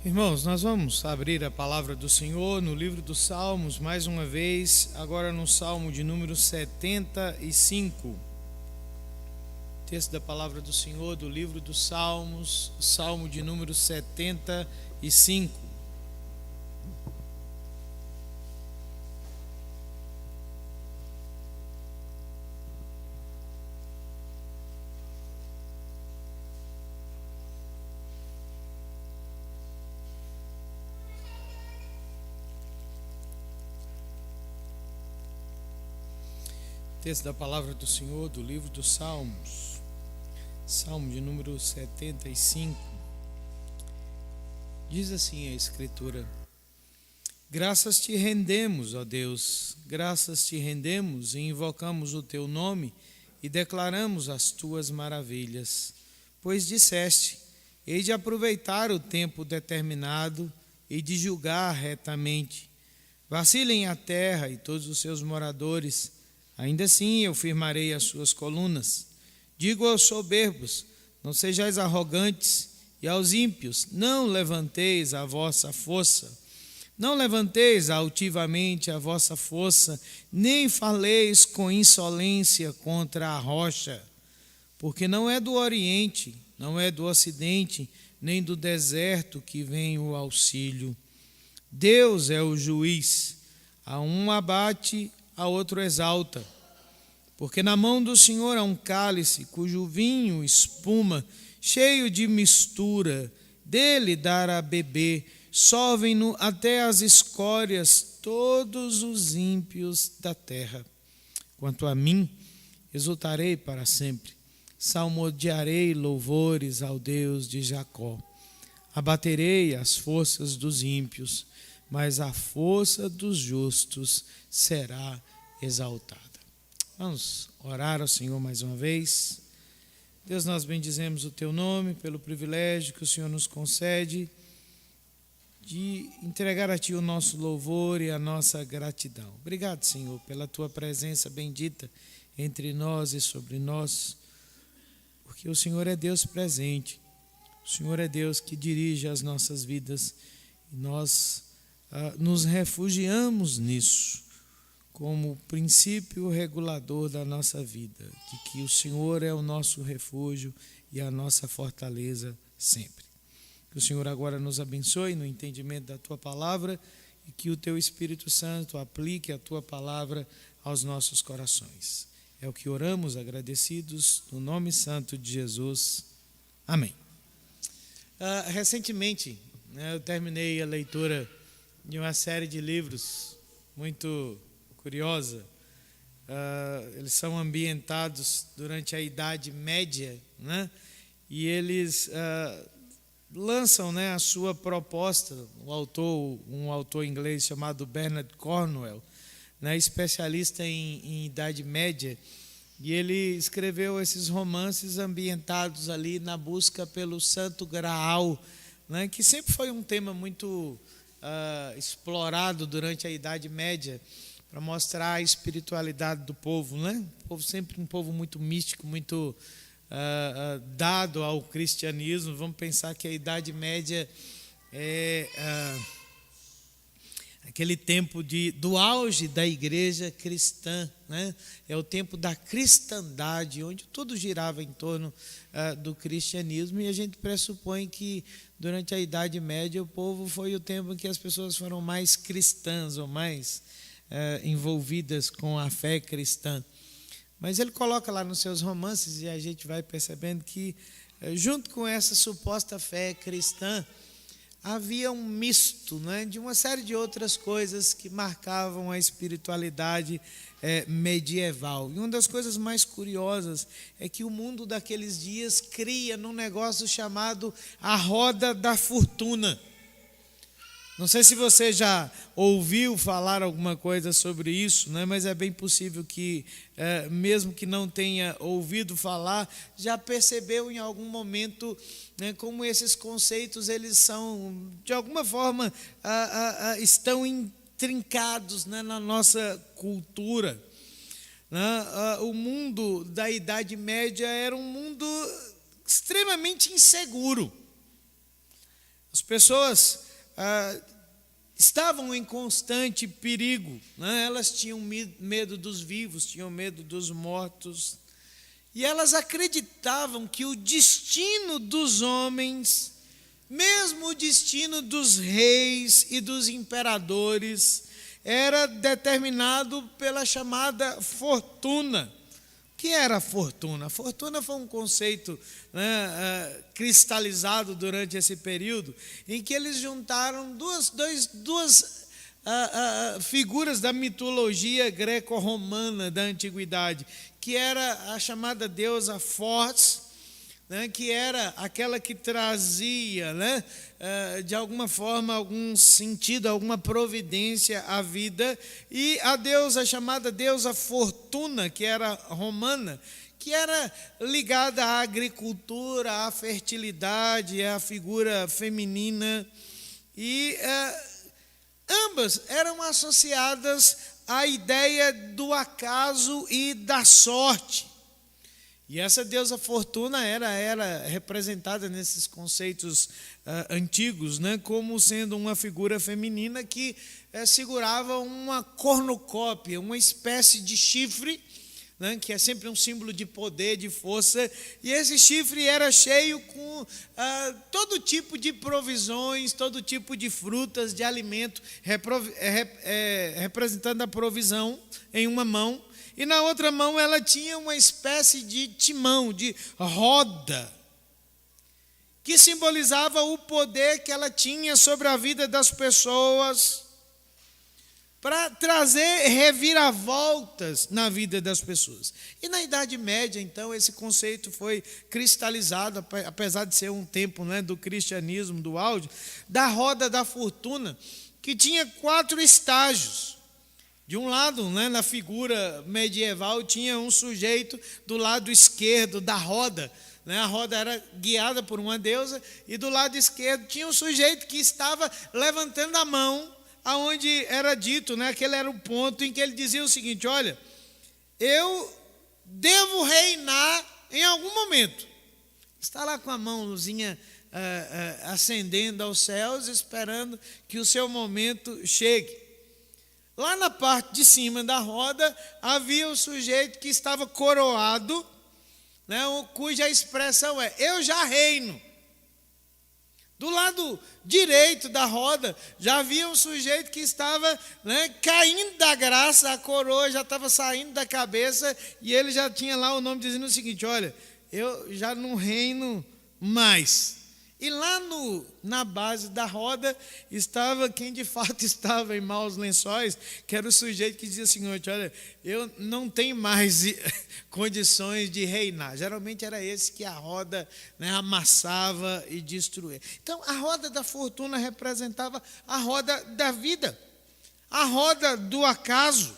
Irmãos, nós vamos abrir a palavra do Senhor no livro dos Salmos, mais uma vez, agora no Salmo de número 75. Texto da palavra do Senhor do livro dos Salmos, Salmo de número 75. Texto da palavra do Senhor do livro dos Salmos, Salmo de número 75. Diz assim a Escritura: Graças te rendemos, ó Deus, graças te rendemos e invocamos o teu nome e declaramos as tuas maravilhas. Pois disseste: hei de aproveitar o tempo determinado e de julgar retamente. Vacilem a terra e todos os seus moradores, ainda assim eu firmarei as suas colunas. Digo aos soberbos: não sejais arrogantes, e aos ímpios: não levanteis a vossa força. Não levanteis altivamente a vossa força, nem faleis com insolência contra a rocha. Porque não é do Oriente, não é do Ocidente, nem do deserto que vem o auxílio. Deus é o juiz, a um abate, a outro exalta. Porque na mão do Senhor há um cálice, cujo vinho espuma, cheio de mistura, dele dar a beber, sovem-no até as escórias todos os ímpios da terra. Quanto a mim, exultarei para sempre, salmodiarei louvores ao Deus de Jacó. Abaterei as forças dos ímpios, mas a força dos justos será exaltada. Vamos orar ao Senhor mais uma vez. Deus, nós bendizemos o teu nome pelo privilégio que o Senhor nos concede de entregar a ti o nosso louvor e a nossa gratidão. Obrigado, Senhor, pela tua presença bendita entre nós e sobre nós, porque o Senhor é Deus presente, o Senhor é Deus que dirige as nossas vidas e nós nos refugiamos nisso como princípio regulador da nossa vida, de que o Senhor é o nosso refúgio e a nossa fortaleza sempre. Que o Senhor agora nos abençoe no entendimento da Tua palavra e que o Teu Espírito Santo aplique a Tua palavra aos nossos corações. É o que oramos agradecidos no nome santo de Jesus. Amém. Recentemente, eu terminei a leitura de uma série de livros muito curiosa. Eles são ambientados durante a Idade Média, né? E eles lançam, né, a sua proposta. Um autor inglês chamado Bernard Cornwell, né, especialista em Idade Média, e ele escreveu esses romances ambientados ali na busca pelo Santo Graal, né, que sempre foi um tema muito explorado durante a Idade Média, para mostrar a espiritualidade do povo, né? O povo sempre um povo muito místico, muito dado ao cristianismo. Vamos pensar que a Idade Média é aquele tempo do auge da igreja cristã, né? É o tempo da cristandade, onde tudo girava em torno do cristianismo, e a gente pressupõe que durante a Idade Média o povo foi o tempo em que as pessoas foram mais cristãs ou mais envolvidas com a fé cristã. Mas ele coloca lá nos seus romances, e a gente vai percebendo que junto com essa suposta fé cristã havia um misto, né, de uma série de outras coisas que marcavam a espiritualidade medieval. E uma das coisas mais curiosas é que o mundo daqueles dias cria num negócio chamado a roda da fortuna. Não sei se você já ouviu falar alguma coisa sobre isso, né? Mas é bem possível que, mesmo que não tenha ouvido falar, já percebeu em algum momento, né, como esses conceitos eles são, de alguma forma, estão intrincados, né, na nossa cultura. O mundo da Idade Média era um mundo extremamente inseguro. As pessoas estavam em constante perigo, né? Elas tinham medo dos vivos, tinham medo dos mortos, e elas acreditavam que o destino dos homens, mesmo o destino dos reis e dos imperadores, era determinado pela chamada fortuna. O que era a fortuna? A fortuna foi um conceito, né, cristalizado durante esse período, em que eles juntaram duas figuras da mitologia greco-romana da antiguidade, que era a chamada deusa Fortes, né, que era aquela que trazia, né, de alguma forma, algum sentido, alguma providência à vida, e a deusa chamada deusa Fortuna, que era romana, que era ligada à agricultura, à fertilidade, à figura feminina, e ambas eram associadas à ideia do acaso e da sorte. E essa deusa Fortuna era representada nesses conceitos antigos, né, como sendo uma figura feminina que segurava uma cornucópia, uma espécie de chifre, né, que é sempre um símbolo de poder, de força, e esse chifre era cheio com todo tipo de provisões, todo tipo de frutas, de alimento, representando a provisão em uma mão, e na outra mão ela tinha uma espécie de timão, de roda, que simbolizava o poder que ela tinha sobre a vida das pessoas, para trazer reviravoltas na vida das pessoas. E na Idade Média, então, esse conceito foi cristalizado, apesar de ser um tempo, né, do cristianismo, do auge, da roda da fortuna, que tinha 4 estágios. De um lado, né, na figura medieval, tinha um sujeito do lado esquerdo da roda, né, a roda era guiada por uma deusa, e do lado esquerdo tinha um sujeito que estava levantando a mão, aonde era dito, né, aquele era o ponto em que ele dizia o seguinte: olha, eu devo reinar em algum momento. Está lá com a mãozinha ascendendo aos céus, esperando que o seu momento chegue. Lá na parte de cima da roda havia o sujeito que estava coroado, né, cuja expressão é: eu já reino. Do lado direito da roda já havia um sujeito que estava, né, caindo da graça, a coroa já estava saindo da cabeça, e ele já tinha lá o nome dizendo o seguinte: olha, eu já não reino mais. E lá na base da roda estava quem de fato estava em maus lençóis, que era o sujeito que dizia assim: olha, eu não tenho mais condições de reinar. Geralmente era esse que a roda, né, amassava e destruía. Então a roda da fortuna representava a roda da vida, a roda do acaso,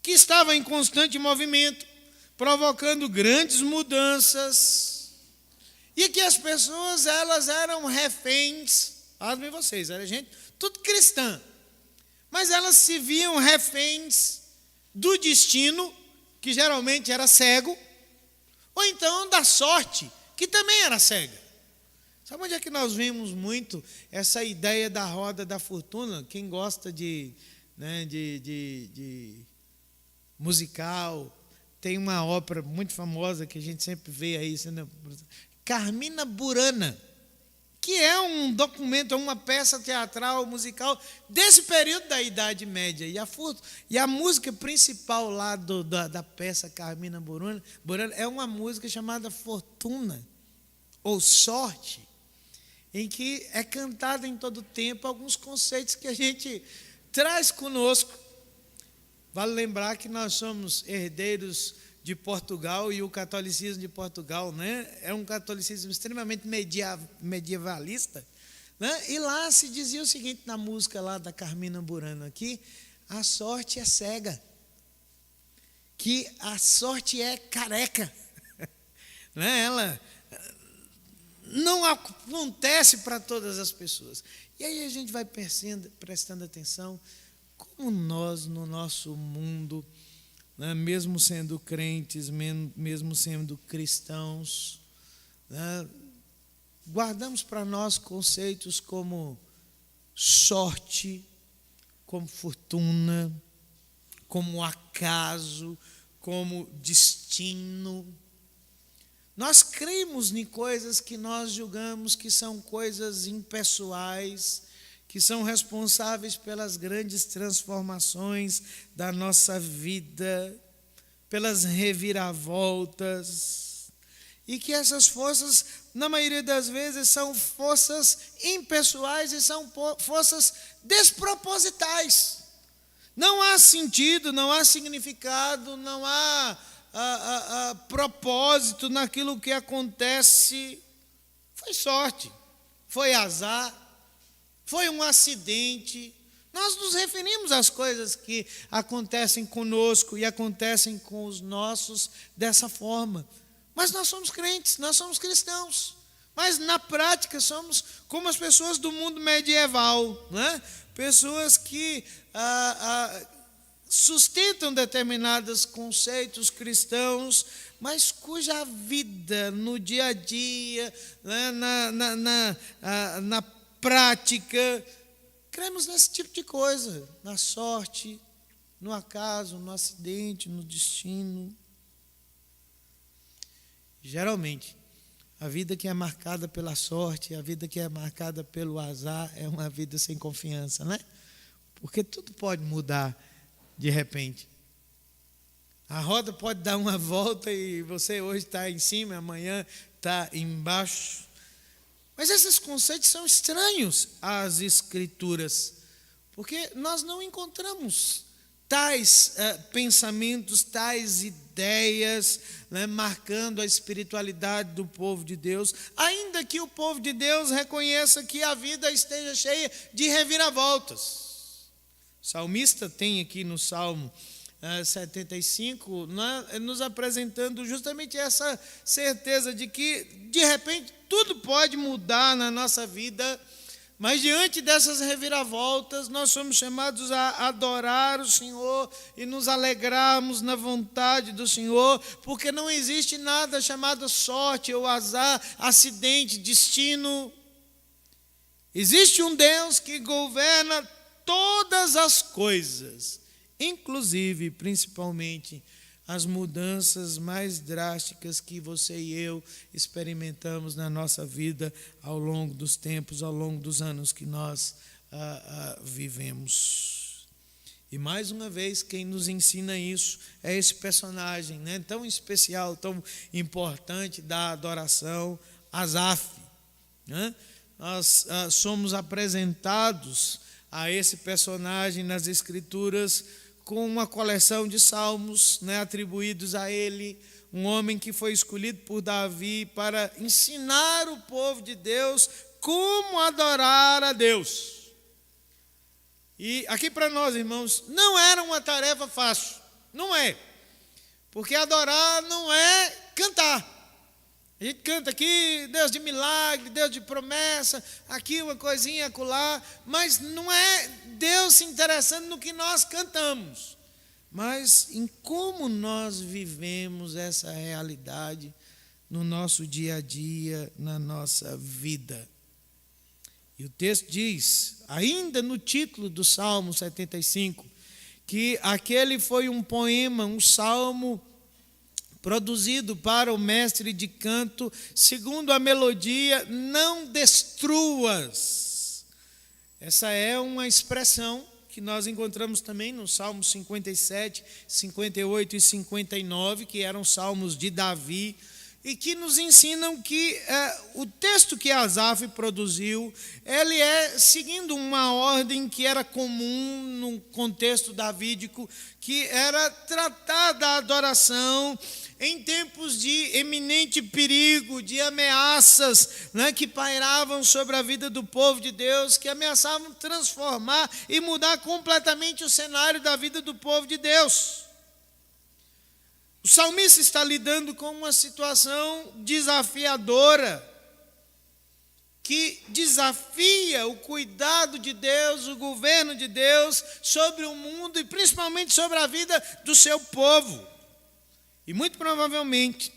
que estava em constante movimento, provocando grandes mudanças. E que as pessoas, elas eram reféns, pasmem vocês, era gente tudo cristã, mas elas se viam reféns do destino, que geralmente era cego, ou então da sorte, que também era cega. Sabe onde é que nós vimos muito essa ideia da roda da fortuna? Quem gosta de musical, tem uma ópera muito famosa que a gente sempre vê aí sendo Carmina Burana, que é um documento, é uma peça teatral, musical desse período da Idade Média. E a música principal lá da peça Carmina Burana é uma música chamada Fortuna, ou Sorte, em que é cantada em todo tempo alguns conceitos que a gente traz conosco. Vale lembrar que nós somos herdeiros de Portugal, e o catolicismo de Portugal, né, é um catolicismo extremamente medievalista, né? E lá se dizia o seguinte, na música lá da Carmina Burana aqui: a sorte é cega, que a sorte é careca, né? Ela não acontece para todas as pessoas. E aí a gente vai prestando atenção como nós, no nosso mundo, né, mesmo sendo crentes, mesmo sendo cristãos, né, guardamos para nós conceitos como sorte, como fortuna, como acaso, como destino. Nós cremos em coisas que nós julgamos que são coisas impessoais, que são responsáveis pelas grandes transformações da nossa vida, pelas reviravoltas, e que essas forças, na maioria das vezes, são forças impessoais e são forças despropositais. Não há sentido, não há significado, não há propósito naquilo que acontece. Foi sorte, foi azar, foi um acidente. Nós nos referimos às coisas que acontecem conosco e acontecem com os nossos dessa forma. Mas nós somos crentes, nós somos cristãos. Mas na prática somos como as pessoas do mundo medieval, né? Pessoas que sustentam determinados conceitos cristãos, mas cuja vida no dia a dia, né, na prática, cremos nesse tipo de coisa, na sorte, no acaso, no acidente, no destino. Geralmente, a vida que é marcada pela sorte, a vida que é marcada pelo azar, é uma vida sem confiança, né? Porque tudo pode mudar de repente. A roda pode dar uma volta e você hoje está em cima, amanhã está embaixo. Mas esses conceitos são estranhos às Escrituras, porque nós não encontramos tais pensamentos, tais ideias, né, marcando a espiritualidade do povo de Deus, ainda que o povo de Deus reconheça que a vida esteja cheia de reviravoltas. O salmista tem aqui no Salmo 75, nos apresentando justamente essa certeza de que, de repente, tudo pode mudar na nossa vida, mas diante dessas reviravoltas, nós somos chamados a adorar o Senhor e nos alegrarmos na vontade do Senhor, porque não existe nada chamado sorte ou azar, acidente, destino. Existe um Deus que governa todas as coisas, inclusive, principalmente, as mudanças mais drásticas que você e eu experimentamos na nossa vida ao longo dos tempos, ao longo dos anos que nós vivemos. E mais uma vez, quem nos ensina isso é esse personagem, né, tão especial, tão importante da adoração, Asaf, né? Nós somos apresentados a esse personagem nas Escrituras com uma coleção de salmos, né, atribuídos a ele, um homem que foi escolhido por Davi para ensinar o povo de Deus como adorar a Deus. E aqui para nós, irmãos, não era uma tarefa fácil, não é, porque adorar não é cantar. A gente canta aqui, Deus de milagre, Deus de promessa, aqui uma coisinha, acolá, mas não é Deus se interessando no que nós cantamos, mas em como nós vivemos essa realidade no nosso dia a dia, na nossa vida. E o texto diz, ainda no título do Salmo 75, que aquele foi um poema, um salmo produzido para o mestre de canto, segundo a melodia, não destruas. Essa é uma expressão que nós encontramos também no Salmo 57, 58 e 59, que eram salmos de Davi, e que nos ensinam que o texto que Asaf produziu, ele é seguindo uma ordem que era comum no contexto davídico, que era tratar da adoração em tempos de eminente perigo, de ameaças, né, que pairavam sobre a vida do povo de Deus, que ameaçavam transformar e mudar completamente o cenário da vida do povo de Deus. O salmista está lidando com uma situação desafiadora, que desafia o cuidado de Deus, o governo de Deus sobre o mundo e principalmente sobre a vida do seu povo. E muito provavelmente,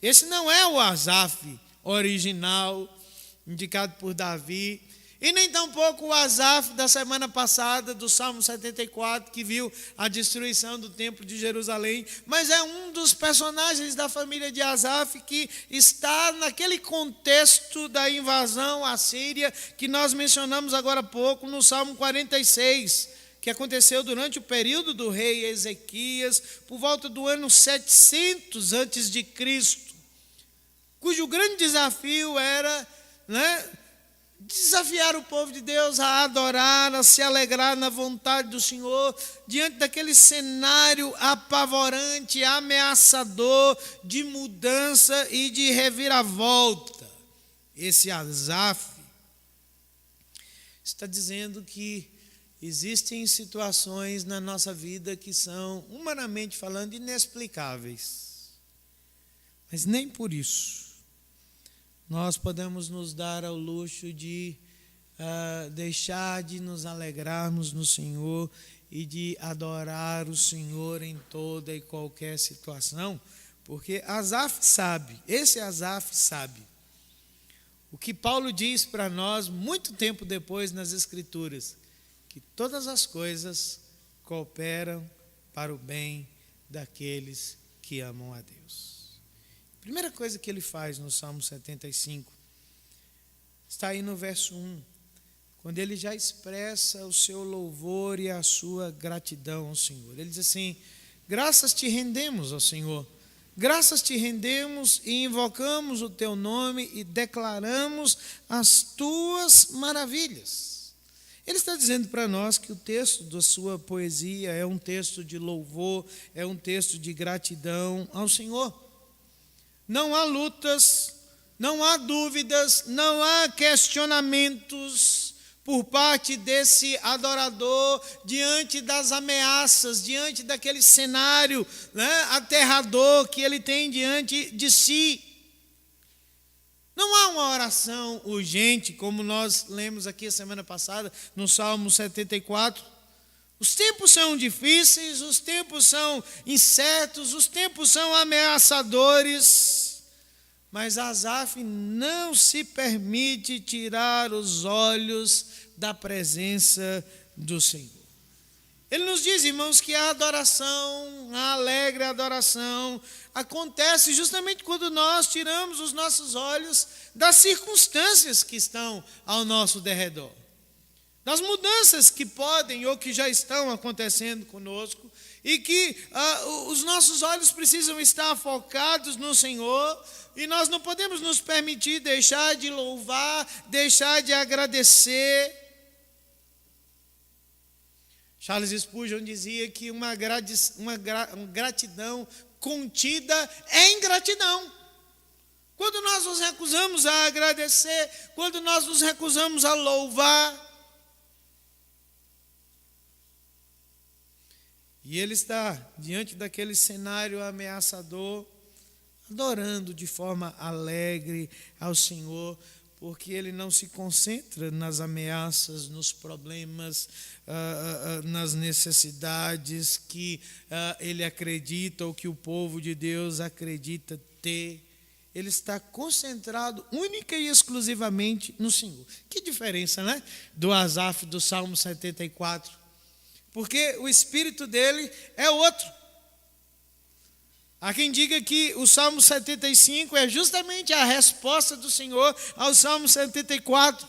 esse não é o Asaf original, indicado por Davi, e nem tampouco o Asaf da semana passada, do Salmo 74, que viu a destruição do templo de Jerusalém, mas é um dos personagens da família de Asaf que está naquele contexto da invasão assíria que nós mencionamos agora há pouco no Salmo 46, que aconteceu durante o período do rei Ezequias, por volta do ano 700 antes de Cristo, cujo grande desafio era, desafiar o povo de Deus a adorar, a se alegrar na vontade do Senhor, diante daquele cenário apavorante, ameaçador, de mudança e de reviravolta. Esse Asaf está dizendo que existem situações na nossa vida que são, humanamente falando, inexplicáveis. Mas nem por isso nós podemos nos dar ao luxo de deixar de nos alegrarmos no Senhor e de adorar o Senhor em toda e qualquer situação, porque esse Asaf sabe. O que Paulo diz para nós, muito tempo depois nas Escrituras, que todas as coisas cooperam para o bem daqueles que amam a Deus. A primeira coisa que ele faz no Salmo 75 está aí no verso 1, quando ele já expressa o seu louvor e a sua gratidão ao Senhor. Ele diz assim: graças te rendemos, ó Senhor, graças te rendemos e invocamos o teu nome e declaramos as tuas maravilhas. Ele está dizendo para nós que o texto da sua poesia é um texto de louvor, é um texto de gratidão ao Senhor. Não há lutas, não há dúvidas, não há questionamentos por parte desse adorador diante das ameaças, diante daquele cenário aterrador que ele tem diante de si. Não há uma oração urgente, como nós lemos aqui a semana passada, no Salmo 74. Os tempos são difíceis, os tempos são incertos, os tempos são ameaçadores, mas Asaf não se permite tirar os olhos da presença do Senhor. Ele nos diz, irmãos, que a adoração, a alegre adoração, acontece justamente quando nós tiramos os nossos olhos das circunstâncias que estão ao nosso derredor, das mudanças que podem ou que já estão acontecendo conosco, e que os nossos olhos precisam estar focados no Senhor, e nós não podemos nos permitir deixar de louvar, deixar de agradecer. Charles Spurgeon dizia que uma gratidão contida é ingratidão. Quando nós nos recusamos a agradecer, quando nós nos recusamos a louvar, e ele está diante daquele cenário ameaçador, adorando de forma alegre ao Senhor, porque ele não se concentra nas ameaças, nos problemas, nas necessidades que ele acredita ou que o povo de Deus acredita ter. Ele está concentrado única e exclusivamente no Senhor. Que diferença, do Asaf do Salmo 74. Porque o espírito dele é outro. Há quem diga que o Salmo 75 é justamente a resposta do Senhor ao Salmo 74.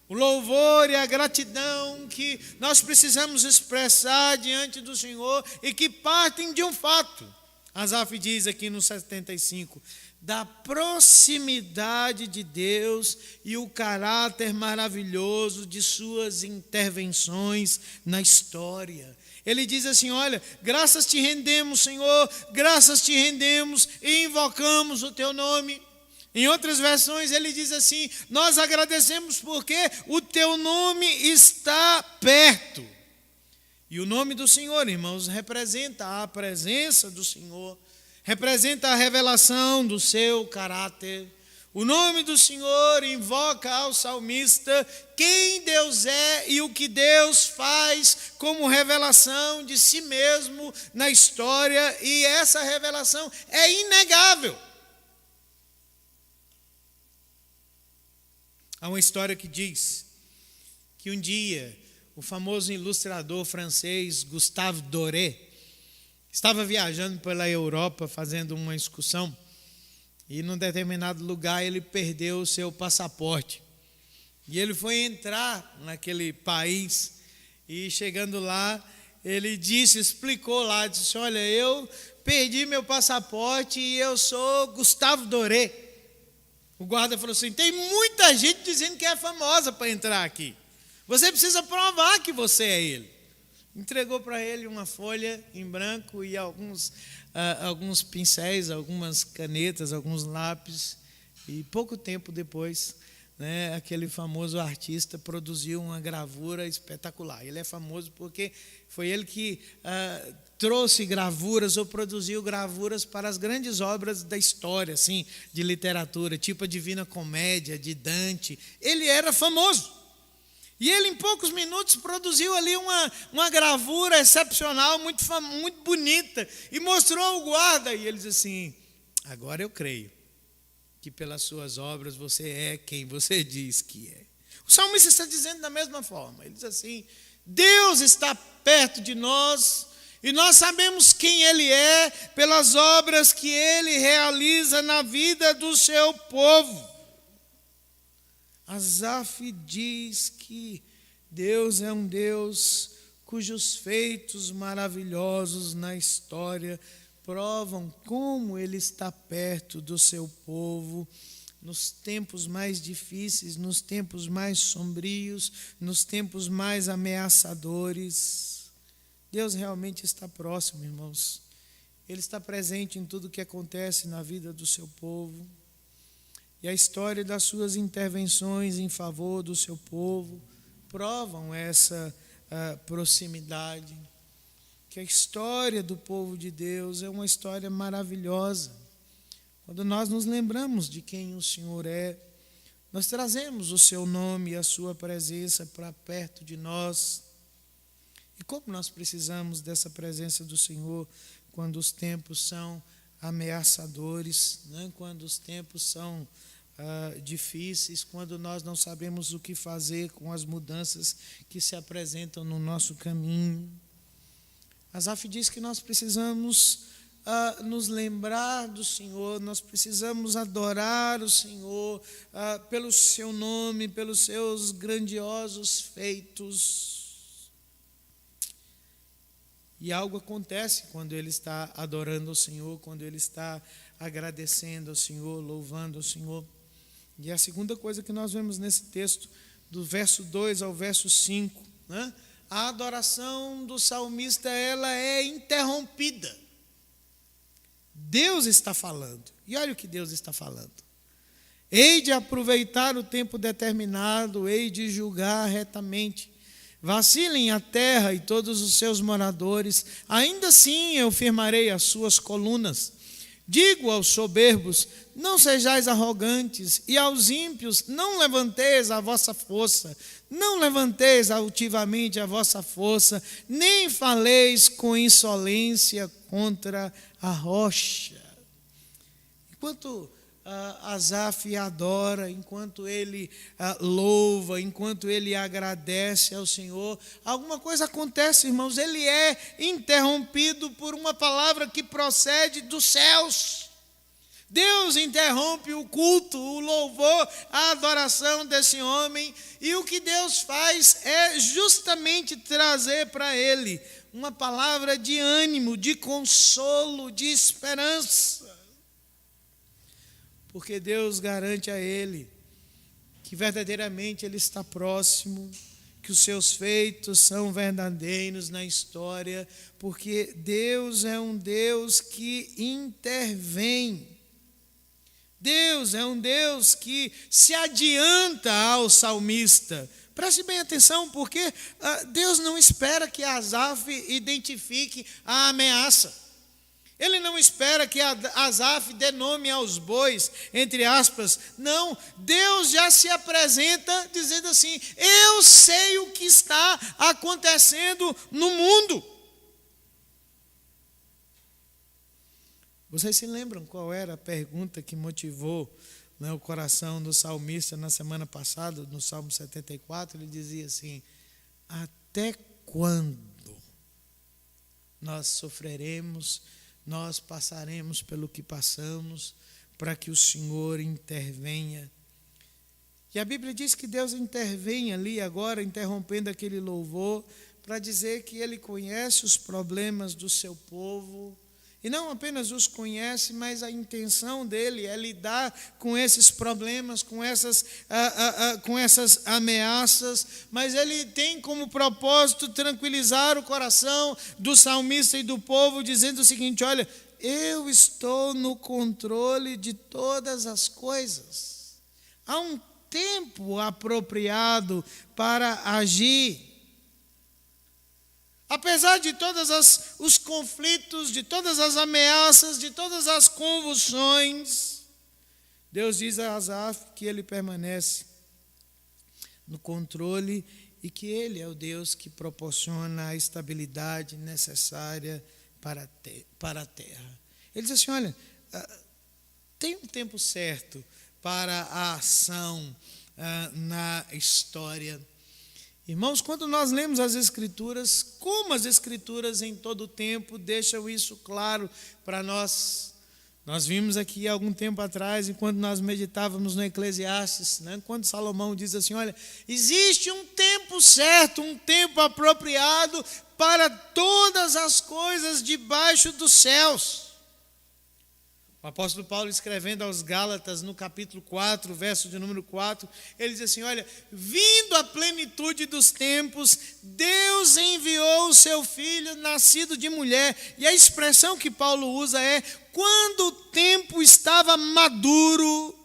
O louvor e a gratidão que nós precisamos expressar diante do Senhor e que partem de um fato. Asaf diz aqui no 75, da proximidade de Deus e o caráter maravilhoso de suas intervenções na história. Ele diz assim, olha, graças te rendemos, Senhor, graças te rendemos e invocamos o teu nome. Em outras versões ele diz assim, nós agradecemos porque o teu nome está perto. E o nome do Senhor, irmãos, representa a presença do Senhor, representa a revelação do seu caráter. O nome do Senhor invoca ao salmista quem Deus é e o que Deus faz como revelação de si mesmo na história, e essa revelação é inegável. Há uma história que diz que um dia o famoso ilustrador francês Gustave Doré estava viajando pela Europa fazendo uma excursão e num determinado lugar ele perdeu o seu passaporte. E ele foi entrar naquele país e chegando lá, ele explicou lá, disse: olha, eu perdi meu passaporte e eu sou Gustave Doré. O guarda falou assim: tem muita gente dizendo que é famosa para entrar aqui. Você precisa provar que você é ele. Entregou para ele uma folha em branco e alguns pincéis, algumas canetas, alguns lápis. E pouco tempo depois, aquele famoso artista produziu uma gravura espetacular. Ele é famoso porque foi ele que trouxe gravuras ou produziu gravuras para as grandes obras da história, assim, de literatura, tipo a Divina Comédia, de Dante. Ele era famoso. E ele, em poucos minutos, produziu ali uma gravura excepcional, muito bonita, e mostrou ao guarda. E ele disse assim: agora eu creio que pelas suas obras você é quem você diz que é. O salmista está dizendo da mesma forma. Ele diz assim: Deus está perto de nós e nós sabemos quem Ele é pelas obras que Ele realiza na vida do seu povo. Asaf diz que Deus é um Deus cujos feitos maravilhosos na história provam como Ele está perto do seu povo nos tempos mais difíceis, nos tempos mais sombrios, nos tempos mais ameaçadores. Deus realmente está próximo, irmãos. Ele está presente em tudo que acontece na vida do seu povo. E a história das suas intervenções em favor do seu povo provam essa proximidade. Que a história do povo de Deus é uma história maravilhosa. Quando nós nos lembramos de quem o Senhor é, nós trazemos o seu nome e a sua presença para perto de nós. E como nós precisamos dessa presença do Senhor quando os tempos são ameaçadores, quando os tempos são difíceis, quando nós não sabemos o que fazer com as mudanças que se apresentam no nosso caminho. Asaf diz que nós precisamos nos lembrar do Senhor, nós precisamos adorar o Senhor pelo seu nome, pelos seus grandiosos feitos. E algo acontece quando ele está adorando o Senhor, quando ele está agradecendo ao Senhor, louvando o Senhor. E a segunda coisa que nós vemos nesse texto, do verso 2 ao verso 5, a adoração do salmista, ela é interrompida. Deus está falando. E olha o que Deus está falando. Hei de aproveitar o tempo determinado, hei de julgar retamente. Vacilem a terra e todos os seus moradores, ainda assim eu firmarei as suas colunas. Digo aos soberbos: não sejais arrogantes, e aos ímpios: não levanteis a vossa força, não levanteis altivamente a vossa força, nem faleis com insolência contra a rocha. Enquanto Asaf adora, enquanto ele louva, enquanto ele agradece ao Senhor, alguma coisa acontece, irmãos. Ele é interrompido por uma palavra que procede dos céus. Deus interrompe o culto, o louvor, a adoração desse homem, e o que Deus faz é justamente trazer para ele uma palavra de ânimo, de consolo, de esperança. Porque Deus garante a ele que verdadeiramente ele está próximo, que os seus feitos são verdadeiros na história, porque Deus é um Deus que intervém. Deus é um Deus que se adianta ao salmista. Preste bem atenção, porque Deus não espera que Asaf identifique a ameaça. Ele não espera que Asaf dê nome aos bois, entre aspas. Não, Deus já se apresenta dizendo assim: eu sei o que está acontecendo no mundo. Vocês se lembram qual era a pergunta que motivou né, o coração do salmista na semana passada, no Salmo 74, ele dizia assim: até quando nós sofreremos, nós passaremos pelo que passamos, para que o Senhor intervenha. E a Bíblia diz que Deus intervém ali agora, interrompendo aquele louvor, para dizer que Ele conhece os problemas do seu povo, e não apenas os conhece, mas a intenção dele é lidar com esses problemas, com essas ameaças, mas ele tem como propósito tranquilizar o coração do salmista e do povo, dizendo o seguinte: olha, eu estou no controle de todas as coisas. Há um tempo apropriado para agir. Apesar de todos os conflitos, de todas as ameaças, de todas as convulsões, Deus diz a Asaf que ele permanece no controle e que Ele é o Deus que proporciona a estabilidade necessária para a terra. Ele diz assim: olha, tem um tempo certo para a ação na história. Irmãos, quando nós lemos as Escrituras, como as Escrituras em todo o tempo deixam isso claro para nós. Nós vimos aqui há algum tempo atrás, enquanto nós meditávamos no Eclesiastes, né, quando Salomão diz assim: olha, existe um tempo certo, um tempo apropriado para todas as coisas debaixo dos céus. O apóstolo Paulo, escrevendo aos Gálatas, no capítulo 4, verso de número 4, ele diz assim: olha, vindo a plenitude dos tempos, Deus enviou o seu Filho, nascido de mulher. E a expressão que Paulo usa é: quando o tempo estava maduro,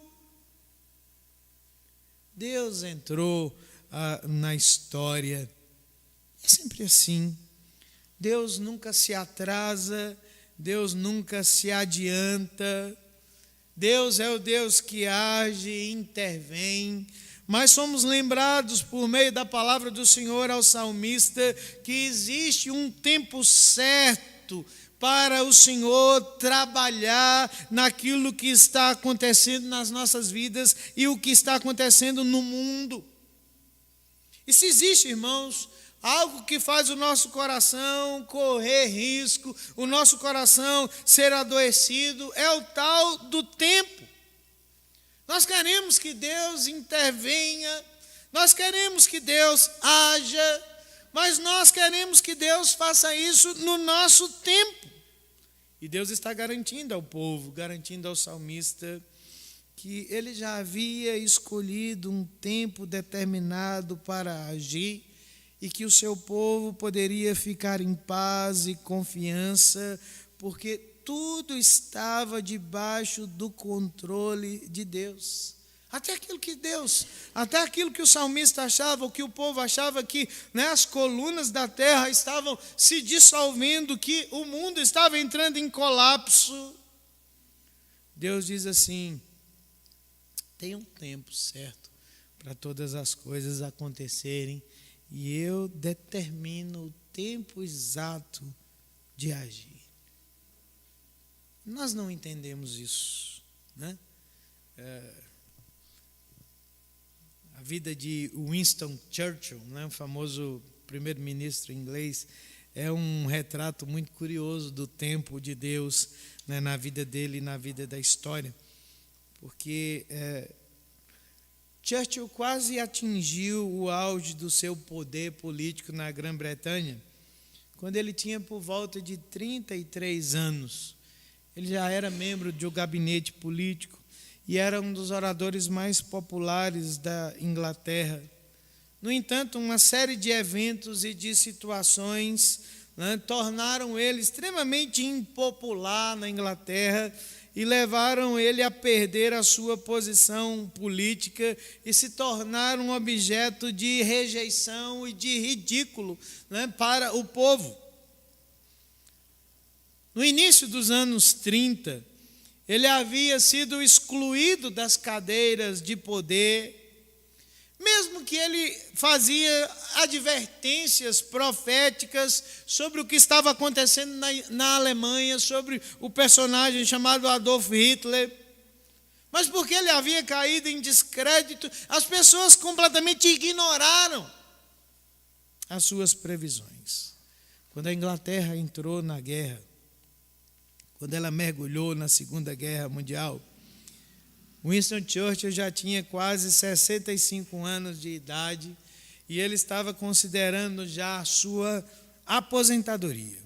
Deus entrou na história. É sempre assim. Deus nunca se atrasa, Deus nunca se adianta. Deus é o Deus que age e intervém. Mas somos lembrados por meio da palavra do Senhor ao salmista que existe um tempo certo para o Senhor trabalhar naquilo que está acontecendo nas nossas vidas e o que está acontecendo no mundo. E se existe, irmãos, algo que faz o nosso coração correr risco, o nosso coração ser adoecido, é o tal do tempo. Nós queremos que Deus intervenha, nós queremos que Deus haja, mas nós queremos que Deus faça isso no nosso tempo. E Deus está garantindo ao povo, garantindo ao salmista, que ele já havia escolhido um tempo determinado para agir, e que o seu povo poderia ficar em paz e confiança, porque tudo estava debaixo do controle de Deus. Até aquilo que o salmista achava, o que o povo achava que, né, as colunas da terra estavam se dissolvendo, que o mundo estava entrando em colapso. Deus diz assim: tem um tempo certo para todas as coisas acontecerem, e eu determino o tempo exato de agir. Nós não entendemos isso, né? A vida de Winston Churchill, né, o famoso primeiro-ministro inglês, é um retrato muito curioso do tempo de Deus, né, na vida dele e na vida da história. Porque Churchill quase atingiu o auge do seu poder político na Grã-Bretanha quando ele tinha por volta de 33 anos. Ele já era membro de um gabinete político e era um dos oradores mais populares da Inglaterra. No entanto, uma série de eventos e de situações, né, tornaram ele extremamente impopular na Inglaterra e levaram ele a perder a sua posição política e se tornar um objeto de rejeição e de ridículo, né, para o povo. No início dos anos 30, ele havia sido excluído das cadeiras de poder, mesmo que ele fazia advertências proféticas sobre o que estava acontecendo na Alemanha, sobre o personagem chamado Adolf Hitler. Mas porque ele havia caído em descrédito, as pessoas completamente ignoraram as suas previsões. Quando a Inglaterra entrou na guerra, quando ela mergulhou na Segunda Guerra Mundial, Winston Churchill já tinha quase 65 anos de idade e ele estava considerando já a sua aposentadoria.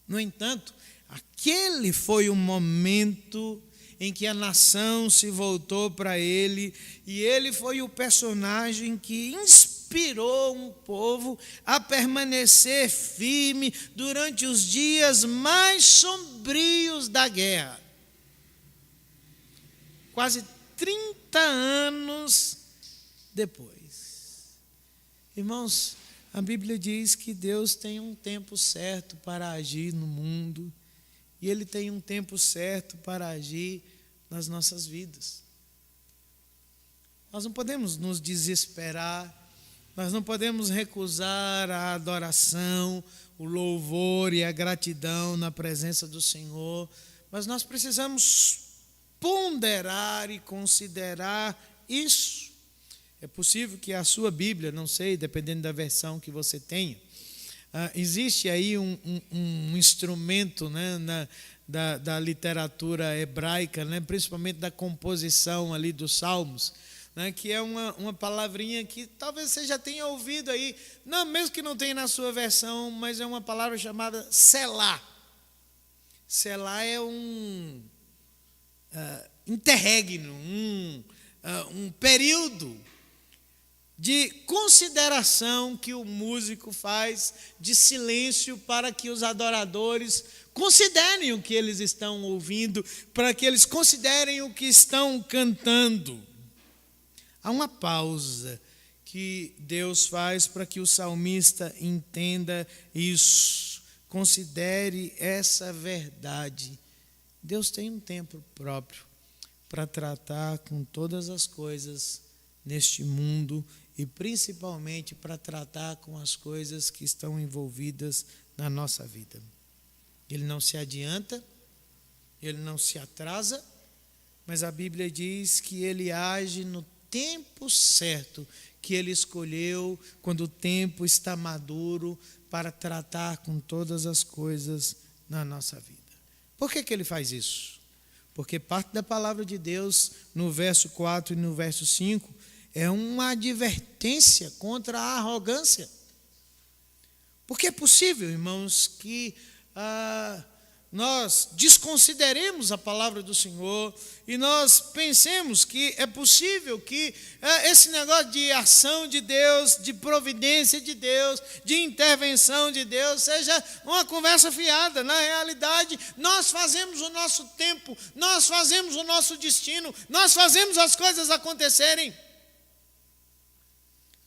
No entanto, aquele foi o momento em que a nação se voltou para ele, e ele foi o personagem que inspirou um povo a permanecer firme durante os dias mais sombrios da guerra. Quase 30 anos depois. Irmãos, a Bíblia diz que Deus tem um tempo certo para agir no mundo, e Ele tem um tempo certo para agir nas nossas vidas. Nós não podemos nos desesperar, nós não podemos recusar a adoração, o louvor e a gratidão na presença do Senhor, mas nós precisamos ponderar e considerar isso. É possível que a sua Bíblia, não sei, dependendo da versão que você tenha, existe aí um instrumento, né, da literatura hebraica, né, principalmente da composição ali dos Salmos, né, que é uma palavrinha que talvez você já tenha ouvido aí, não, mesmo que não tenha na sua versão, mas é uma palavra chamada Selá. Selá é um interregno, um período de consideração que o músico faz, de silêncio, para que os adoradores considerem o que eles estão ouvindo, para que eles considerem o que estão cantando. Há uma pausa que Deus faz para que o salmista entenda isso, considere essa verdade. Deus tem um tempo próprio para tratar com todas as coisas neste mundo, e principalmente para tratar com as coisas que estão envolvidas na nossa vida. Ele não se adianta, ele não se atrasa, mas a Bíblia diz que ele age no tempo certo que ele escolheu, quando o tempo está maduro para tratar com todas as coisas na nossa vida. Por que ele faz isso? Porque parte da palavra de Deus, no verso 4 e no verso 5, é uma advertência contra a arrogância. Porque é possível, irmãos, que nós desconsideremos a palavra do Senhor e nós pensemos que é possível que esse negócio de ação de Deus, de providência de Deus, de intervenção de Deus, seja uma conversa fiada. Na realidade, nós fazemos o nosso tempo, nós fazemos o nosso destino, nós fazemos as coisas acontecerem.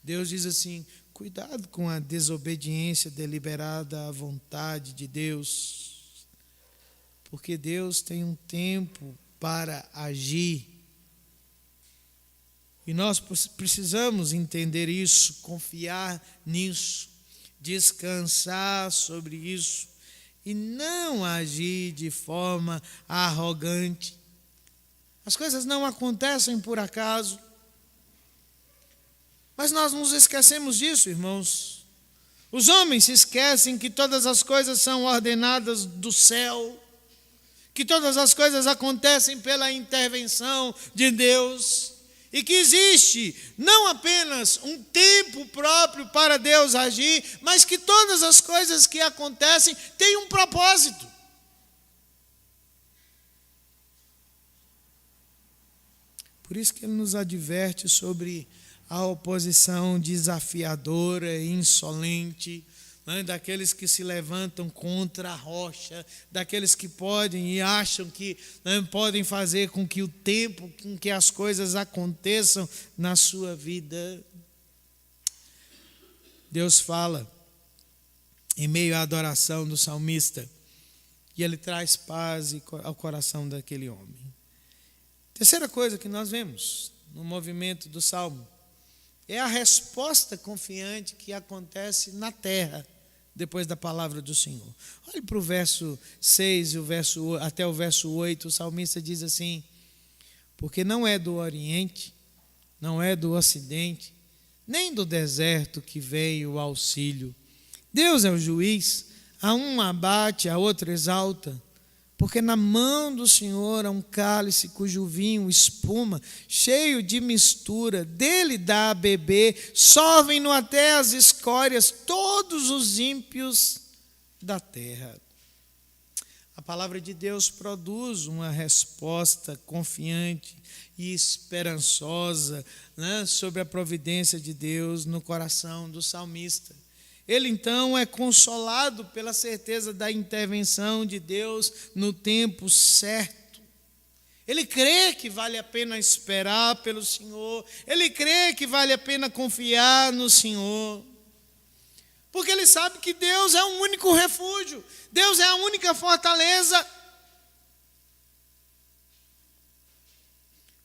Deus diz assim: cuidado com a desobediência deliberada à vontade de Deus, porque Deus tem um tempo para agir. E nós precisamos entender isso, confiar nisso, descansar sobre isso e não agir de forma arrogante. As coisas não acontecem por acaso. Mas nós nos esquecemos disso, irmãos. Os homens se esquecem que todas as coisas são ordenadas do céu, que todas as coisas acontecem pela intervenção de Deus, e que existe não apenas um tempo próprio para Deus agir, mas que todas as coisas que acontecem têm um propósito. Por isso que ele nos adverte sobre a oposição desafiadora e insolente, né, daqueles que se levantam contra a rocha, daqueles que podem e acham que podem fazer com que o tempo, com que as coisas aconteçam na sua vida. Deus fala em meio à adoração do salmista, e ele traz paz ao coração daquele homem. Terceira coisa que nós vemos no movimento do Salmo é a resposta confiante que acontece na terra depois da palavra do Senhor. Olhe para o verso 6 até o verso 8, o salmista diz assim: porque não é do Oriente, não é do Ocidente, nem do deserto que veio o auxílio. Deus é o juiz, a um abate, a outro exalta, porque na mão do Senhor há um cálice cujo vinho espuma, cheio de mistura, dele dá a beber, sorvem-no até as escórias todos os ímpios da terra. A palavra de Deus produz uma resposta confiante e esperançosa, né, sobre a providência de Deus no coração do salmista. Ele então é consolado pela certeza da intervenção de Deus no tempo certo. Ele crê que vale a pena esperar pelo Senhor, ele crê que vale a pena confiar no Senhor, porque ele sabe que Deus é o único refúgio, Deus é a única fortaleza.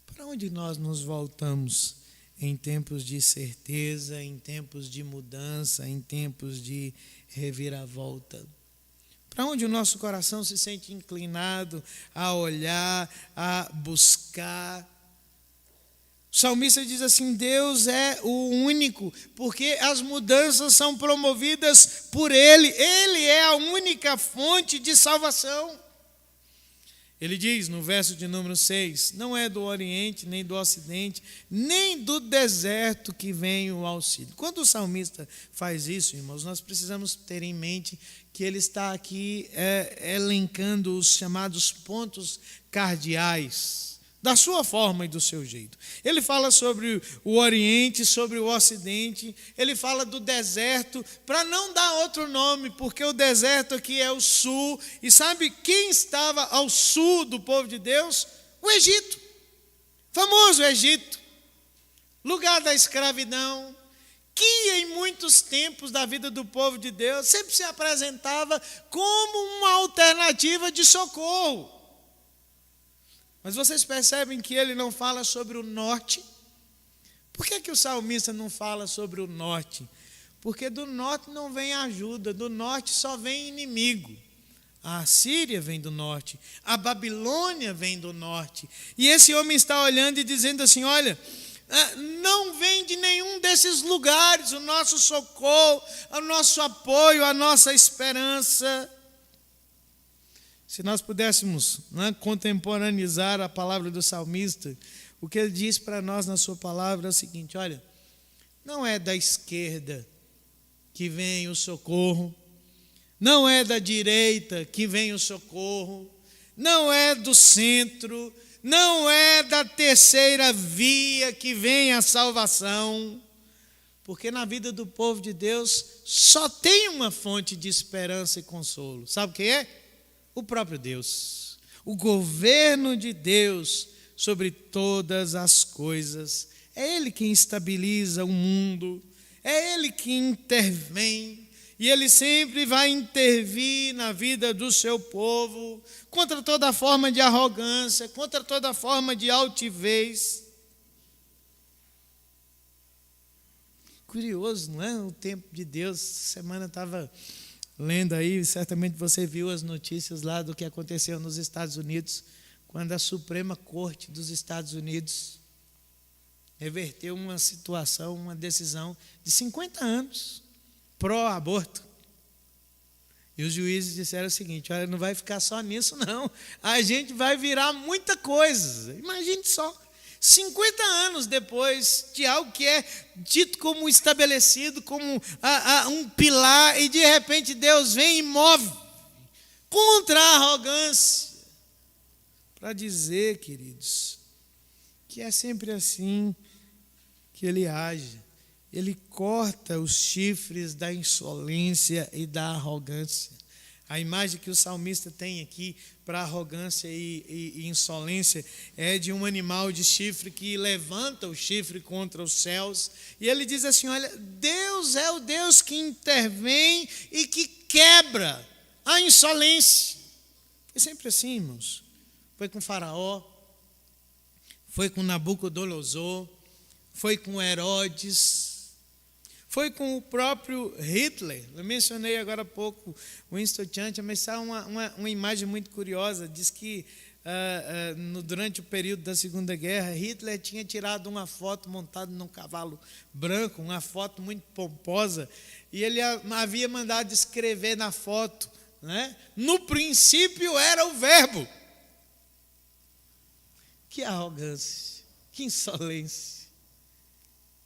Para onde nós nos voltamos em tempos de certeza, em tempos de mudança, em tempos de reviravolta? Para onde o nosso coração se sente inclinado a olhar, a buscar? O salmista diz assim: Deus é o único, porque as mudanças são promovidas por Ele. Ele é a única fonte de salvação. Ele diz no verso de número 6, não é do Oriente, nem do Ocidente, nem do deserto que vem o auxílio. Quando o salmista faz isso, irmãos, nós precisamos ter em mente que ele está aqui elencando os chamados pontos cardeais da sua forma e do seu jeito. Ele fala sobre o Oriente, sobre o Ocidente, ele fala do deserto, para não dar outro nome, porque o deserto aqui é o sul, e sabe quem estava ao sul do povo de Deus? O Egito, famoso Egito, lugar da escravidão, que em muitos tempos da vida do povo de Deus sempre se apresentava como uma alternativa de socorro. Mas vocês percebem que ele não fala sobre o norte? Por que o salmista não fala sobre o norte? Porque do norte não vem ajuda, do norte só vem inimigo. A Assíria vem do norte, a Babilônia vem do norte. E esse homem está olhando e dizendo assim: olha, não vem de nenhum desses lugares o nosso socorro, o nosso apoio, a nossa esperança. Se nós pudéssemos, né, contemporaneizar a palavra do salmista, o que ele diz para nós na sua palavra é o seguinte: olha, não é da esquerda que vem o socorro, não é da direita que vem o socorro, não é do centro, não é da terceira via que vem a salvação, porque na vida do povo de Deus só tem uma fonte de esperança e consolo. Sabe o que é? O próprio Deus, o governo de Deus sobre todas as coisas. É Ele quem estabiliza o mundo, é Ele que intervém, e Ele sempre vai intervir na vida do seu povo, contra toda forma de arrogância, contra toda forma de altivez. Curioso, não é? O tempo de Deus. Semana estava lendo aí, certamente você viu as notícias lá do que aconteceu nos Estados Unidos, quando a Suprema Corte dos Estados Unidos reverteu uma situação, uma decisão de 50 anos pró-aborto. E os juízes disseram o seguinte: olha, não vai ficar só nisso não, a gente vai virar muita coisa. Imagine só, 50 anos depois de algo que é dito como estabelecido, como um pilar, e de repente Deus vem e move contra a arrogância, para dizer, queridos, que é sempre assim que Ele age. Ele corta os chifres da insolência e da arrogância. A imagem que o salmista tem aqui para arrogância e insolência é de um animal de chifre que levanta o chifre contra os céus. E ele diz assim: olha, Deus é o Deus que intervém e que quebra a insolência. Foi sempre assim, irmãos. Foi com Faraó, foi com Nabucodonosor, foi com Herodes, foi com o próprio Hitler. Eu mencionei agora há pouco o Winston Churchill, mas está uma imagem muito curiosa. Diz que durante o período da Segunda Guerra, Hitler tinha tirado uma foto montado num cavalo branco, uma foto muito pomposa, e ele havia mandado escrever na foto, né? No princípio era o verbo. Que arrogância, que insolência.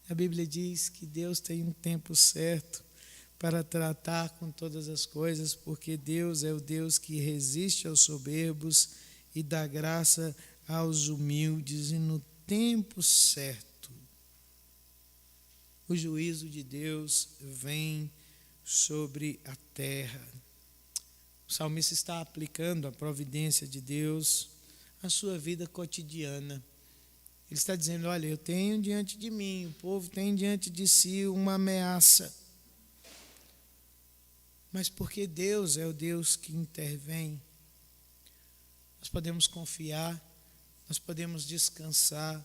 A Bíblia diz que Deus tem um tempo certo para tratar com todas as coisas, porque Deus é o Deus que resiste aos soberbos e dá graça aos humildes, e no tempo certo o juízo de Deus vem sobre a terra. O salmista está aplicando a providência de Deus à sua vida cotidiana. Ele está dizendo, olha, eu tenho diante de mim, o povo tem diante de si uma ameaça. Mas porque Deus é o Deus que intervém, nós podemos confiar, nós podemos descansar,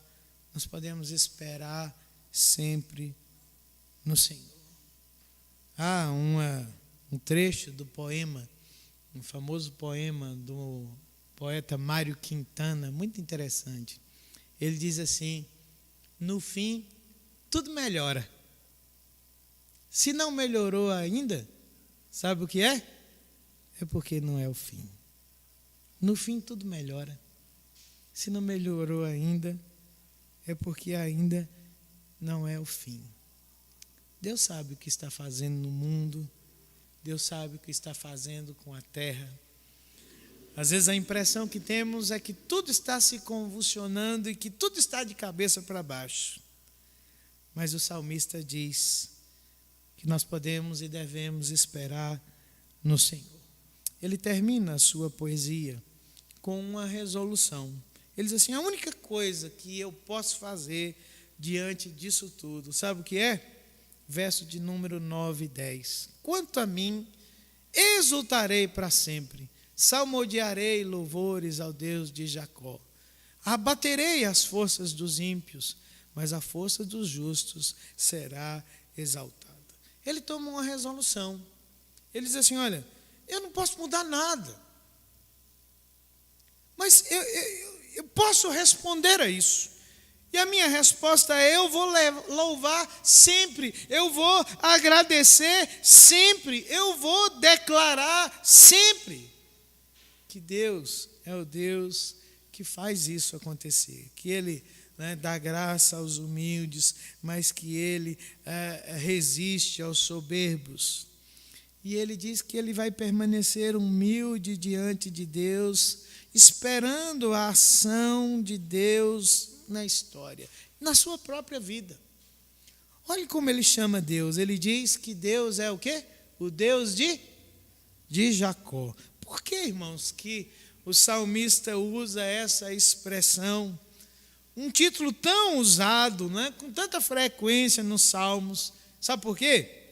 nós podemos esperar sempre no Senhor. Há um trecho do poema, um famoso poema do poeta Mário Quintana, muito interessante. Ele diz assim, no fim, tudo melhora. Se não melhorou ainda, sabe o que é? É porque não é o fim. No fim, tudo melhora. Se não melhorou ainda, é porque ainda não é o fim. Deus sabe o que está fazendo no mundo. Deus sabe o que está fazendo com a terra. Às vezes a impressão que temos é que tudo está se convulsionando e que tudo está de cabeça para baixo. Mas o salmista diz que nós podemos e devemos esperar no Senhor. Ele termina a sua poesia com uma resolução. Ele diz assim, a única coisa que eu posso fazer diante disso tudo, sabe o que é? Verso de número 9 e 10. Quanto a mim, exultarei para sempre, salmodiarei louvores ao Deus de Jacó. Abaterei as forças dos ímpios, mas a força dos justos será exaltada. Ele toma uma resolução. Ele diz assim, olha, eu não posso mudar nada, mas eu posso responder a isso. E a minha resposta é, eu vou louvar sempre, eu vou agradecer sempre, eu vou declarar sempre que Deus é o Deus que faz isso acontecer, que Ele dá graça aos humildes, mas que Ele resiste aos soberbos. E Ele diz que Ele vai permanecer humilde diante de Deus, esperando a ação de Deus na história, na sua própria vida. Olha como Ele chama Deus. Ele diz que Deus é o quê? O Deus de Jacó. Por que, irmãos, que o salmista usa essa expressão? Um título tão usado, com tanta frequência nos salmos. Sabe por quê?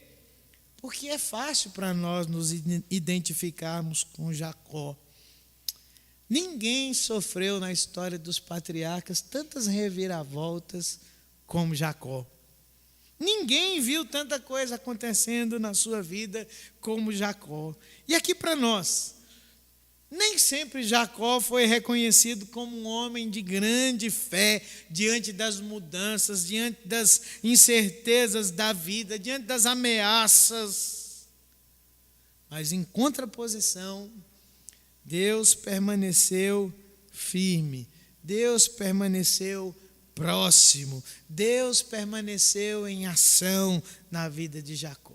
Porque é fácil para nós nos identificarmos com Jacó. Ninguém sofreu na história dos patriarcas tantas reviravoltas como Jacó. Ninguém viu tanta coisa acontecendo na sua vida como Jacó. E aqui para nós, nem sempre Jacó foi reconhecido como um homem de grande fé diante das mudanças, diante das incertezas da vida, diante das ameaças. Mas em contraposição, Deus permaneceu firme, Deus permaneceu próximo, Deus permaneceu em ação na vida de Jacó.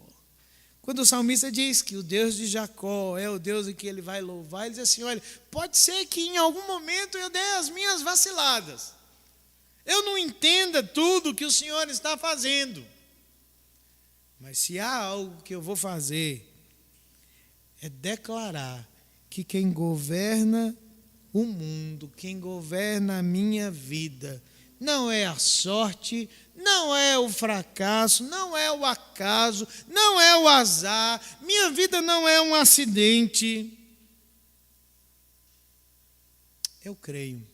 Quando o salmista diz que o Deus de Jacó é o Deus em que ele vai louvar, ele diz assim, olha, pode ser que em algum momento eu dê as minhas vaciladas, eu não entenda tudo que o Senhor está fazendo, mas se há algo que eu vou fazer, é declarar que quem governa o mundo, quem governa a minha vida, não é a sorte, não é o fracasso, não é o acaso, não é o azar, minha vida não é um acidente. Eu creio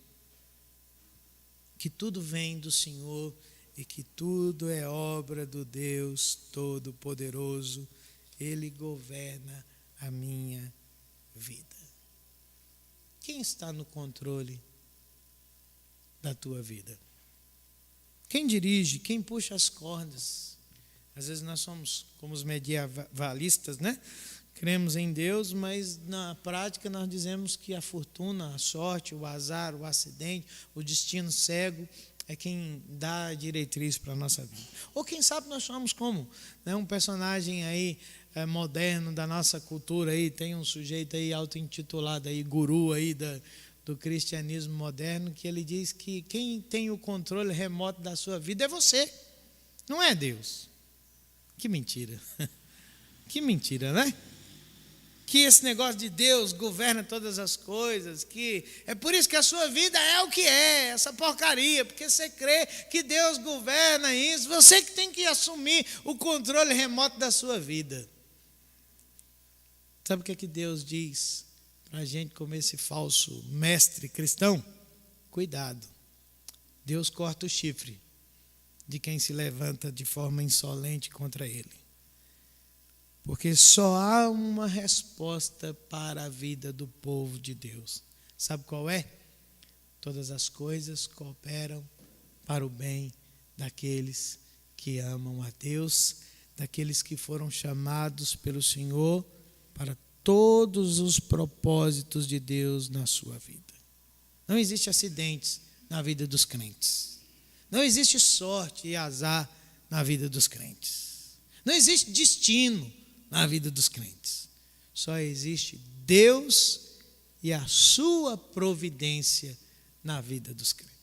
que tudo vem do Senhor e que tudo é obra do Deus Todo-Poderoso. Ele governa a minha vida. quem está no controle da tua vida? Quem dirige? Quem puxa as cordas? Às vezes nós somos como os medievalistas, né? Cremos em Deus, mas na prática nós dizemos que a fortuna, a sorte, o azar, o acidente, o destino cego é quem dá a diretriz para a nossa vida. Ou quem sabe nós somos como, né, um personagem aí moderno da nossa cultura aí, tem um sujeito aí auto-intitulado aí, guru aí do cristianismo moderno, que ele diz que quem tem o controle remoto da sua vida é você, não é Deus. Que mentira. Que mentira, né? Que esse negócio de Deus governa todas as coisas, que é por isso que a sua vida é o que é, essa porcaria, porque você crê que Deus governa isso, você que tem que assumir o controle remoto da sua vida. Sabe o que é que Deus diz para a gente como esse falso mestre cristão? Cuidado, Deus corta o chifre de quem se levanta de forma insolente contra ele. Porque só há uma resposta para a vida do povo de Deus. Sabe qual é? Todas as coisas cooperam para o bem daqueles que amam a Deus, daqueles que foram chamados pelo Senhor para todos os propósitos de Deus na sua vida. Não existe acidentes na vida dos crentes. Não existe sorte e azar na vida dos crentes. Não existe destino na vida dos crentes. Só existe Deus e a sua providência na vida dos crentes.